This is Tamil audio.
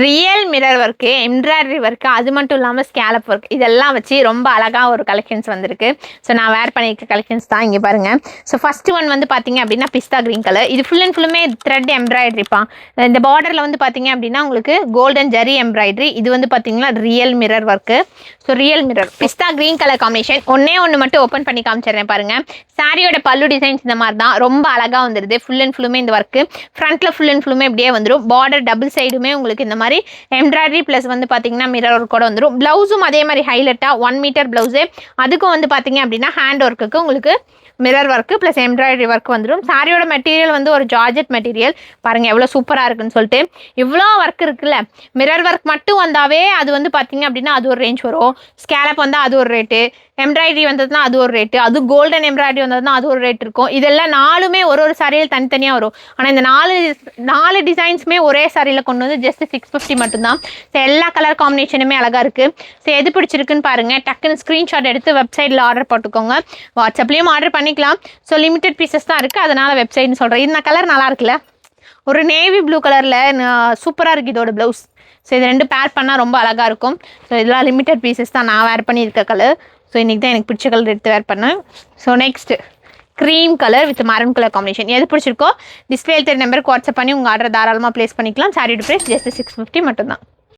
Real mirror work, embroidery work, அது மட்டும் இல்லாமல் ஸ்கேலப் ஒர்க் இதெல்லாம் வச்சு ரொம்ப அழகாக ஒரு கலெக்ஷன்ஸ் வந்திருக்கு. ஸோ நான் வேர் பண்ணியிருக்க கலெக்ஷன்ஸ் தான் இங்கே பாருங்கள். ஸோ ஃபஸ்ட்டு ஒன் வந்து பார்த்தீங்க அப்படின்னா பிஸ்தா க்ரீன் கலர். இது ஃபுல் அண்ட் ஃபுல்லுமே த்ரெட் எம்ப்ராய்டரிப்பா. இந்த பார்டரில் வந்து பார்த்தீங்க அப்படின்னா உங்களுக்கு கோல்டன் ஜரி எம்ப்ராய்டரி. இது வந்து பார்த்தீங்கன்னா real mirror work. So real mirror pista green colour combination. ஒன்று மட்டும் ஓப்பன் பண்ணி காமிச்சிடுறேன் பாருங்கள். சாரியோட பல்லு டிசைன்ஸ் இந்த மாதிரி தான் ரொம்ப அழகாக வந்துடுது. ஃபுல் அண்ட் ஃபுல்லுமே இந்த ஒர்க்கு ஃப்ரண்ட்டில் ஃபுல் அண்ட் ஃபுல்லுமே இப்படியே வந்துடும். பார்டர் டபுள் சைடுமே உங்களுக்கு இந்த மாதிரி எம்ப்ராய்டரி ப்ளஸ் வந்து பார்த்தீங்கன்னா மிரர் ஒர்க் கூட வந்துடும். ப்ளவுஸும் அதே மாதிரி ஹைலைட்டாக 1 மீட்டர் ப்ளவுஸு. அதுக்கும் வந்து பார்த்தீங்க அப்படின்னா ஹேண்ட் ஒர்க்குக்கு உங்களுக்கு mirror work plus embroidery work வந்துடும். சாரியோட மெட்டீரியல் வந்து ஒரு ஜார்ஜெட் மெட்டீரியல். பாருங்கள் எவ்வளோ சூப்பராக இருக்குன்னு சொல்லிட்டு. இவ்வளோ ஒர்க் இருக்குல்ல, மிரர் ஒர்க் மட்டும் வந்தாவே அது வந்து பார்த்தீங்க அப்படின்னா அது ஒரு ரேஞ்ச் வரும். ஸ்கேலப் வந்தால் அது ஒரு ரேட்டு, எம்ப்ராய்டரி வந்ததுன்னா அது ஒரு ரேட்டு, அது கோல்டன் எம்ப்ராய்டரி வந்ததுன்னா அது ஒரு ரேட் இருக்கும். இதெல்லாம் நாலுமே ஒரு சாரியில் தனித்தனியாக வரும். ஆனால் இந்த நாலு டிசைன்ஸுமே ஒரே சாரியில் கொண்டு வந்து ஜஸ்ட் 650 மட்டும்தான். ஸோ எல்லா கலர் காம்பினேஷனுமே அழகாக இருக்குது. ஸோ எது பிடிச்சிருக்குன்னு பாருங்கள், டக்குன்னு ஸ்க்ரீன்ஷாட் எடுத்து வெப்சைட்டில் ஆர்டர் போட்டுக்கோங்க. வாட்ஸ்அப்லேயும் ஆர்டர் பண்ணிக்கலாம். ஸோ லிமிட்டட் பீசஸ் தான் இருக்குது, அதனால் வெப்சைட்னு சொல்கிறேன். இந்த கலர் நல்லா இருக்குல்ல, ஒரு நேவி ப்ளூ கலரில் சூப்பராக இருக்குது இதோட ப்ளவுஸ். ஸோ இது ரெண்டு பேர் பண்ணால் ரொம்ப அழகாக இருக்கும். ஸோ இதெல்லாம் லிமிட்டட் பீசஸ் தான், நான் வேர் பண்ணியிருக்க கலர். ஸோ இன்றைக்கி தான் எனக்கு பிடிச்ச கலர் எடுத்து வேர் பண்ணேன். So next cream colour with maroon colour combination. எது பிடிச்சிருக்கோ டிஸ்பிளே நம்பருக்கு வாட்ஸ்அப் பண்ணி உங்கள் ஆர்டர் தாராளமாக ப்ளேஸ் பண்ணிக்கலாம். சாரியோட ப்ரைஸ் ஜஸ்ட் 650 மட்டும்தான்.